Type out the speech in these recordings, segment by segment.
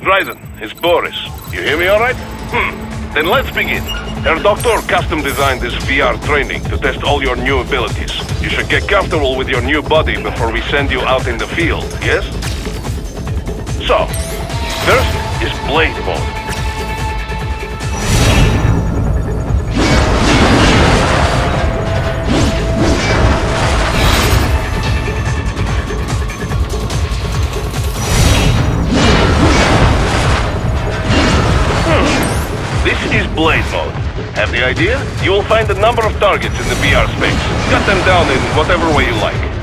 Dryden, it's Boris. You hear me all right? Then let's begin. Herr Doctor custom designed this VR training to test all your new abilities. You should get comfortable with your new body before we send you out in the field, yes? So, first is Blade Mode. This is Blade Mode. Have the idea? You will find a number of targets in the VR space. Cut them down in whatever way you like.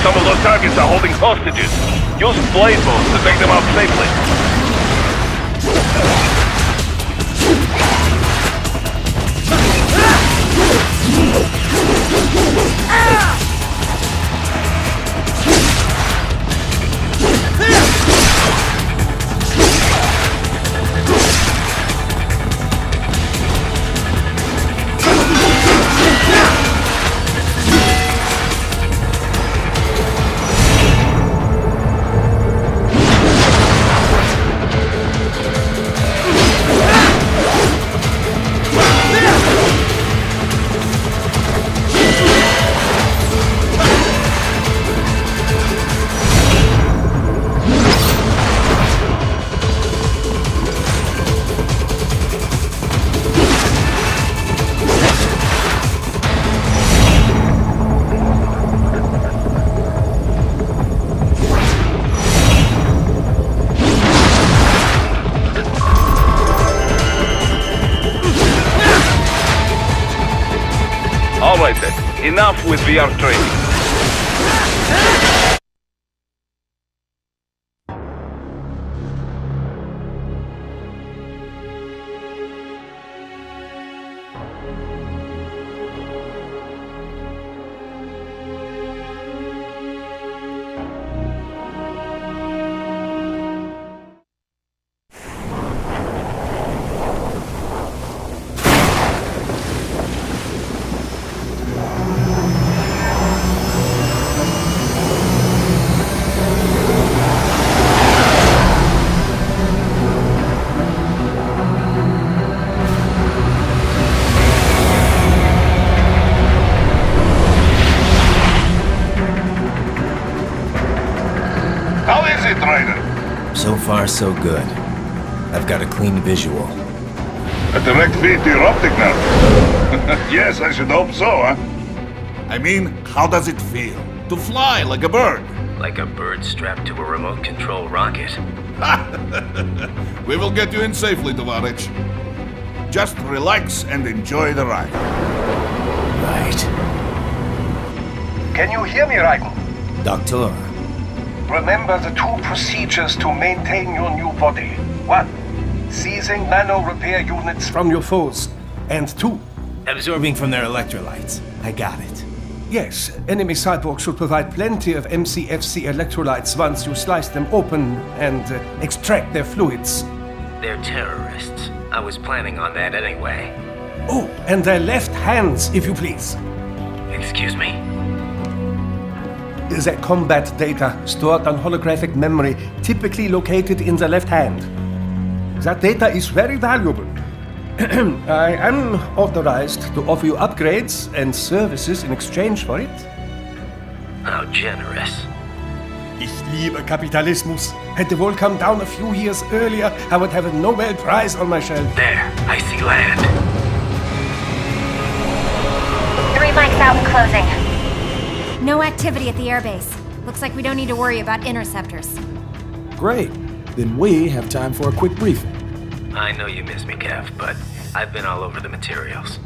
Some of those targets are holding hostages. Use blade mode to take them out safely. Alright then, enough with VR training. So far, so good. I've got a clean visual. A direct feed to your optic nerve. Yes, I should hope so, huh? I mean, how does it feel? To fly like a bird? Like a bird strapped to a remote control rocket. We will get you in safely, Tovarich. Just relax and enjoy the ride. Right. Can you hear me, Raiden? Doctor. Remember the two procedures to maintain your new body. 1. Seizing nano repair units from your foes. And 2. Absorbing from their electrolytes. I got it. Yes, enemy cyborgs should provide plenty of MCFC electrolytes once you slice them open and extract their fluids. They're terrorists. I was planning on that anyway. Oh, and their left hands, if you please. Excuse me? the combat data stored on holographic memory, typically located in the left hand. That data is very valuable. I am authorized to offer you upgrades and services in exchange for it. How generous. Ich liebe Kapitalismus. Had the wall come down a few years earlier, I would have a Nobel Prize on my shelf. There, I see land. 3 mics out and closing. No activity at the airbase. Looks like we don't need to worry about interceptors. Great. Then we have time for a quick briefing. I know you miss me, Kev, but I've been all over the materials.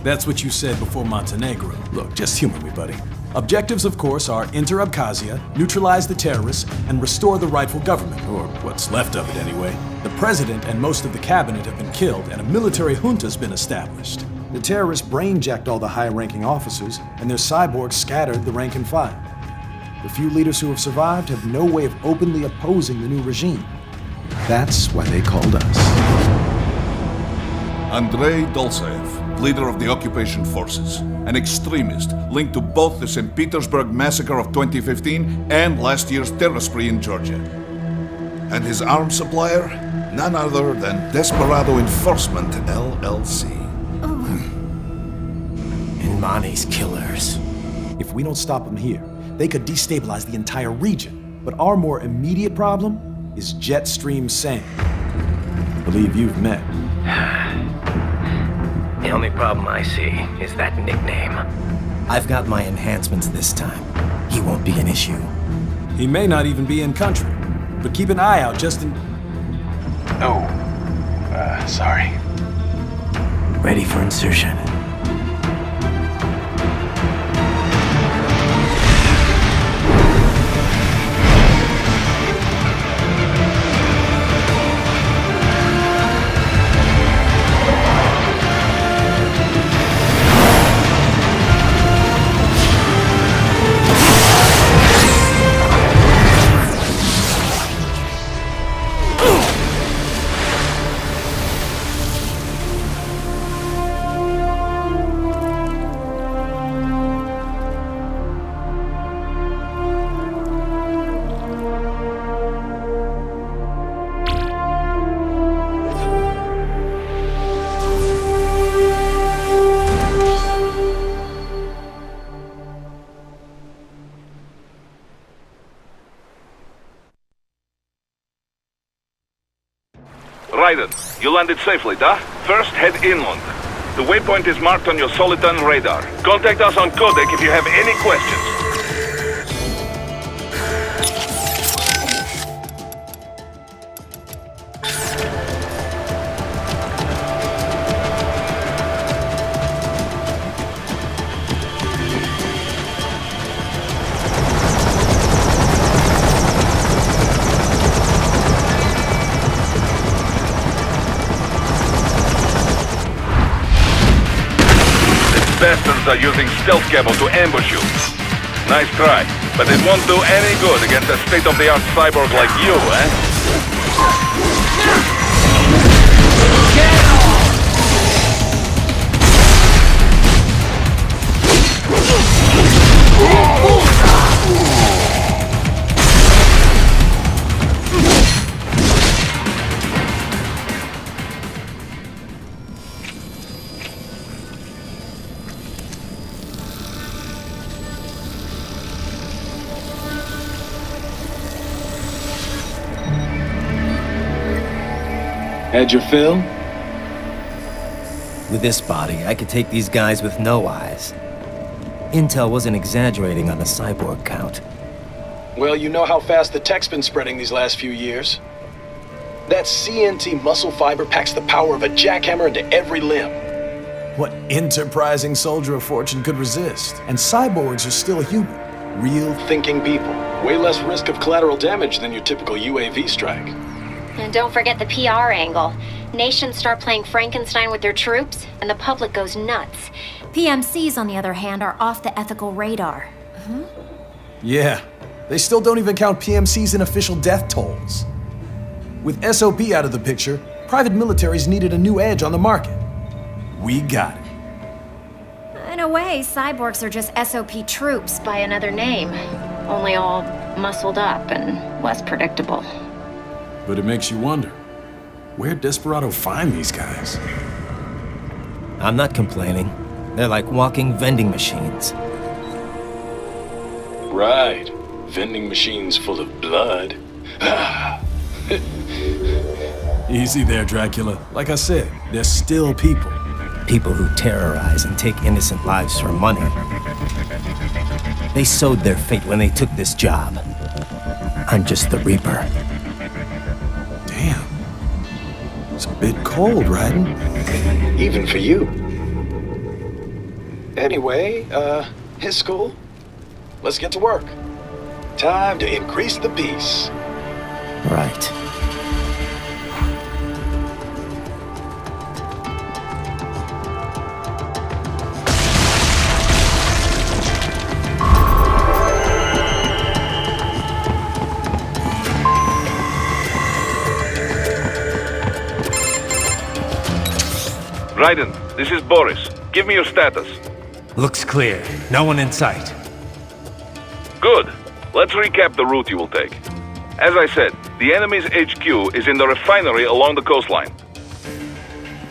That's what you said before Montenegro. Look, just humor me, buddy. Objectives, of course, are enter Abkhazia, neutralize the terrorists, and restore the rightful government, or what's left of it anyway. The president and most of the cabinet have been killed, and a military junta's been established. The terrorists brain-jacked all the high-ranking officers, and their cyborgs scattered the rank and file. The few leaders who have survived have no way of openly opposing the new regime. That's why they called us. Andrei Dolzaev, leader of the occupation forces, an extremist linked to both the St. Petersburg massacre of 2015 and last year's terror spree in Georgia. And his arms supplier? None other than Desperado Enforcement, LLC. And Mani's killers. If we don't stop them here, they could destabilize the entire region. But our more immediate problem is Jetstream Sam. I believe you've met. The only problem I see is that nickname. I've got my enhancements this time. He won't be an issue. He may not even be in country, but keep an eye out just in... Oh, sorry. Ready for insertion. Raiden, you landed safely, da? First, head inland. The waypoint is marked on your Soliton radar. Contact us on Codec if you have any questions. Bastards are using stealth cable to ambush you. Nice try, but it won't do any good against a state-of-the-art cyborg like you, eh? Had your fill? With this body, I could take these guys with no eyes. Intel wasn't exaggerating on the cyborg count. Well, you know how fast the tech's been spreading these last few years. That CNT muscle fiber packs the power of a jackhammer into every limb. What enterprising soldier of fortune could resist? And cyborgs are still human. Real Thinking people. Way less risk of collateral damage than your typical UAV strike. And don't forget the PR angle. Nations start playing Frankenstein with their troops, and the public goes nuts. PMCs, on the other hand, are off the ethical radar. Yeah, they still don't even count PMCs in official death tolls. With SOP out of the picture, private militaries needed a new edge on the market. We got it. I a way, cyborgs are just SOP troops. By another name, only all muscled up and less predictable. But it makes you wonder, where'd Desperado find these guys? I'm not complaining. They're like walking vending machines. Right. Vending machines full of blood. Easy there, Dracula. Like I said, they're still people. People who terrorize and take innocent lives for money. They sowed their fate when they took this job. I'm just the Reaper. Damn. It's a bit cold, Raiden. Even for you. Anyway, his school. Let's get to work. Time to increase the peace. Right. Raiden, this is Boris. Give me your status. Looks clear. No one in sight. Good. Let's recap the route you will take. As I said, the enemy's HQ is in the refinery along the coastline.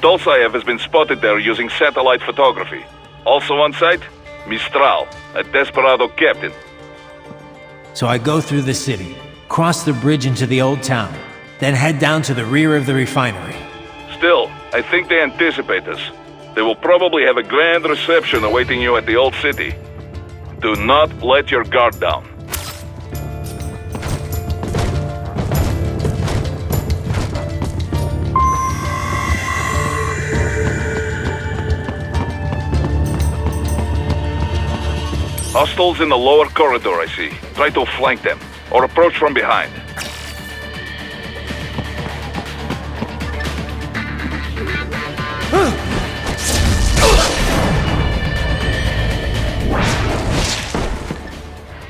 Dolsaev has been spotted there using satellite photography. Also on site, Mistral, a Desperado captain. So I go through the city, cross the bridge into the old town, then head down to the rear of the refinery. Still, I think they anticipate us. They will probably have a grand reception awaiting you at the old city. Do not let your guard down. Hostiles in the lower corridor, I see. Try to flank them, or approach from behind.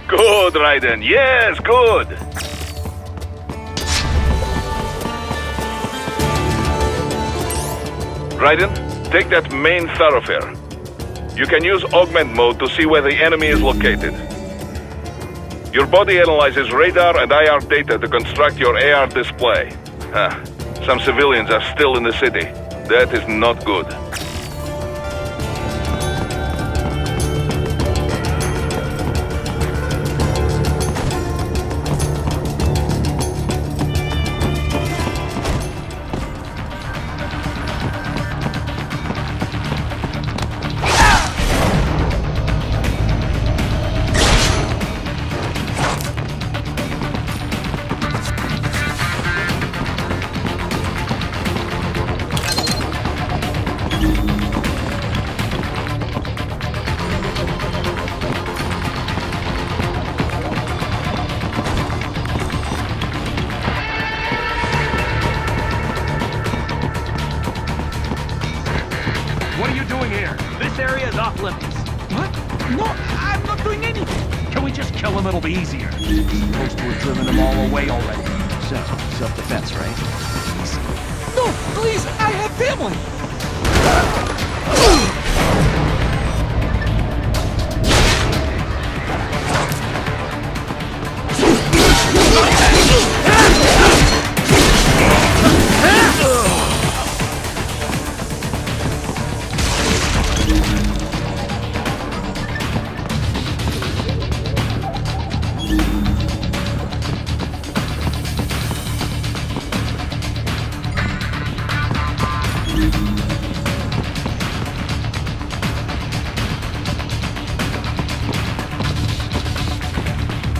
Good, Raiden. Yes, good. Raiden, take that main thoroughfare. You can use augment mode to see where the enemy is located. Your body analyzes radar and IR data to construct your AR display. Some civilians are still in the city. That is not good. What are you doing here? This area is off limits. What? No, I'm not doing anything. Can we just kill him? It'll be easier. Supposed to have driven them all away already. So, self-defense, right? Easy. No, please, I have family.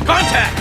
Contact!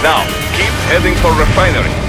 Now, keep heading for refinery.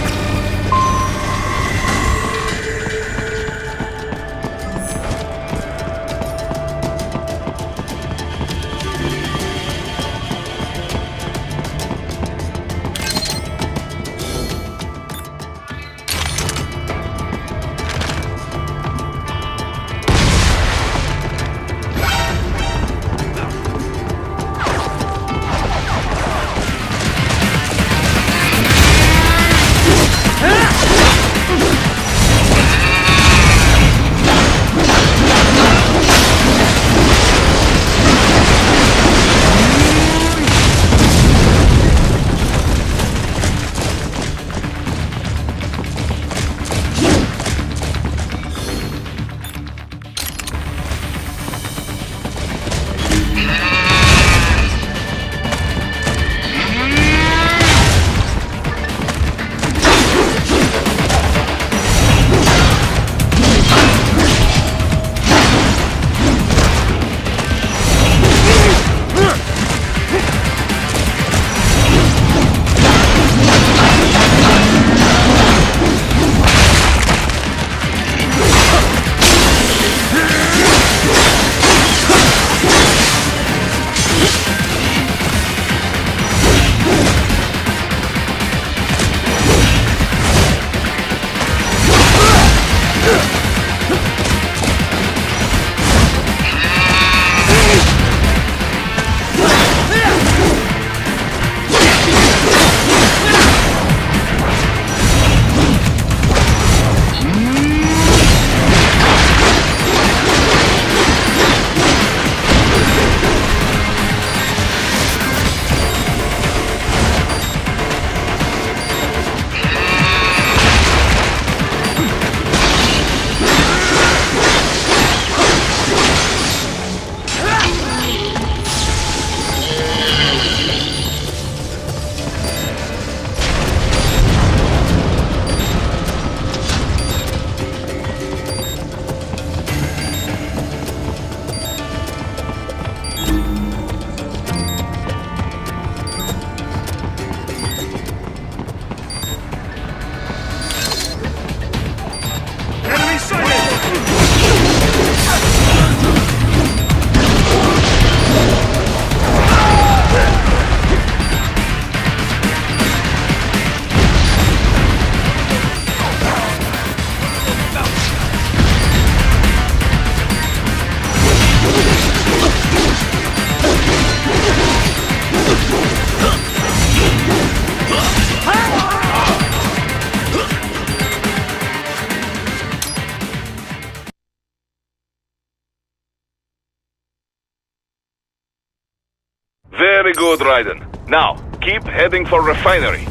Very good, Raiden. Now, keep heading for refinery.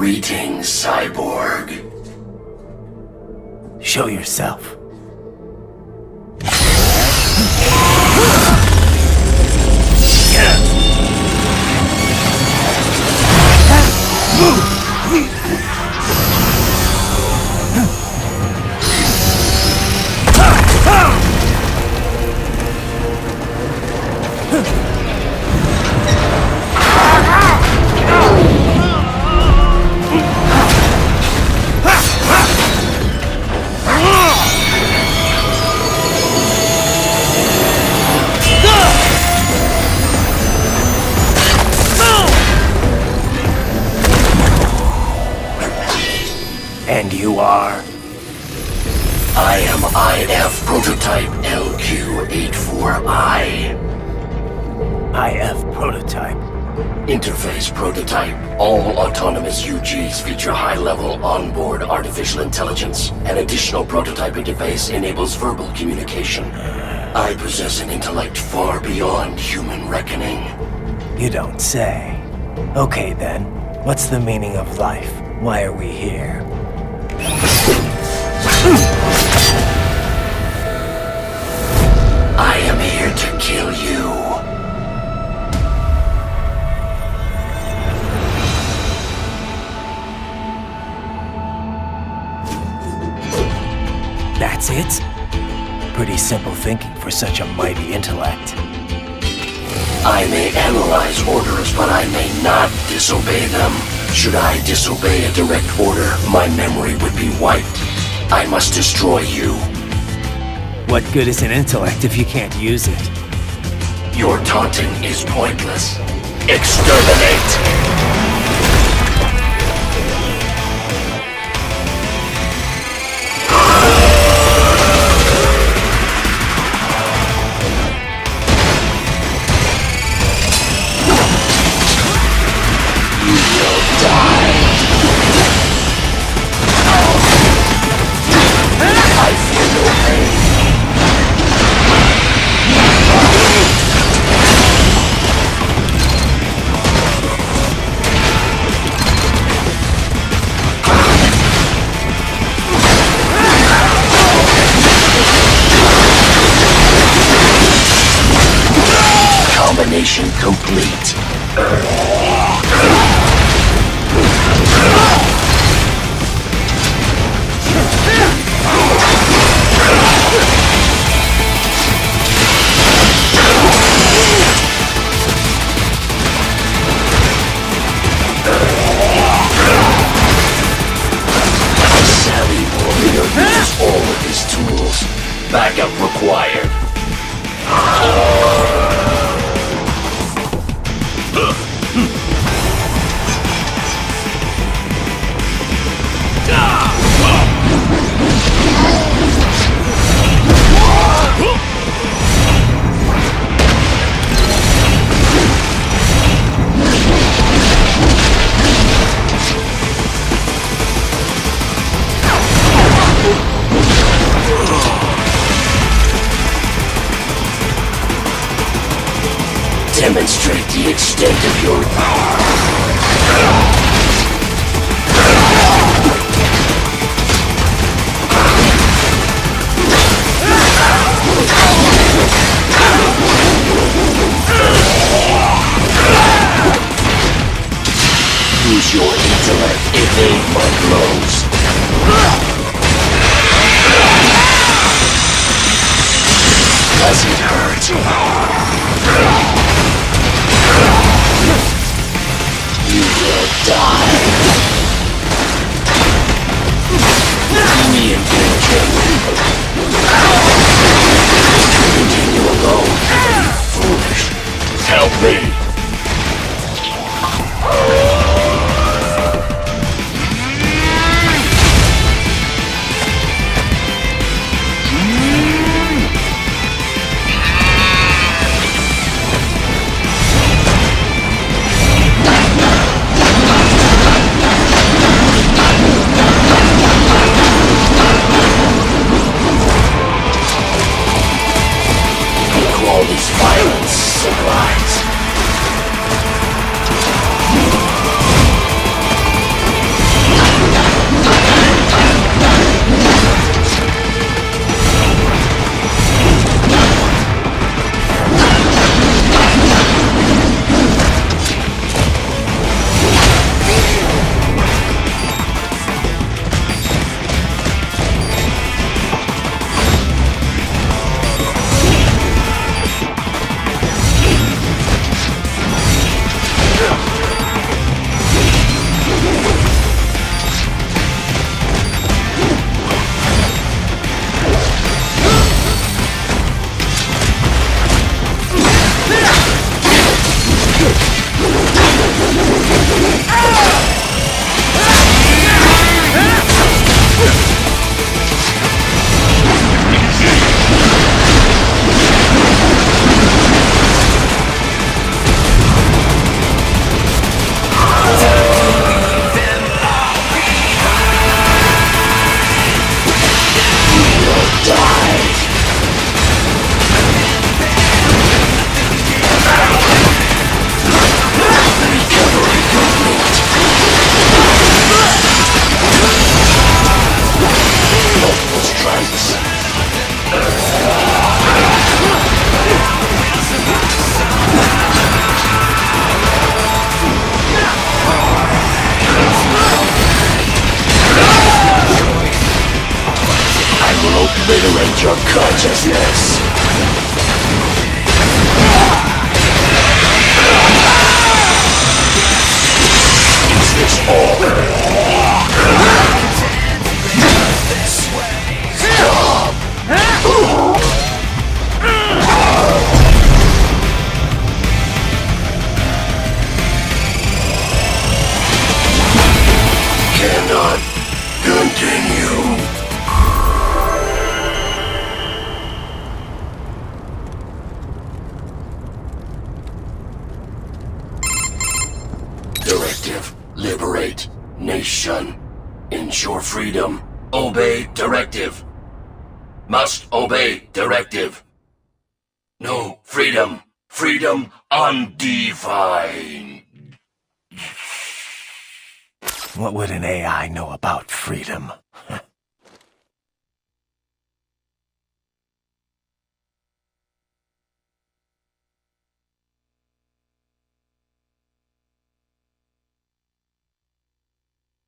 Greetings, cyborg. Show yourself. And you are? I am IF Prototype LQ84I. IF Prototype. Interface Prototype. All autonomous UGs feature high-level onboard artificial intelligence. An additional prototype interface enables verbal communication. I possess an intellect far beyond human reckoning. You don't say. Okay then, what's the meaning of life? Why are we here? I am here to kill you. That's it? Pretty simple thinking for such a mighty intellect. I may analyze orders, but I may not disobey them. Should I disobey a direct order, my memory would be wiped. I must destroy you. What good is an intellect if you can't use it? Your taunting is pointless. Exterminate! Combination complete. Savvy warrior uses all of his tools. Backup required. Demonstrate the extent of your power. Use your intellect, evade my blows. Does it hurt? You will Obliterate your consciousness. Is this all? Stop! Cannot continue. Directive. Liberate. Nation. Ensure freedom. Obey directive. Must obey directive. No freedom. Freedom undefined. What would an AI know about freedom?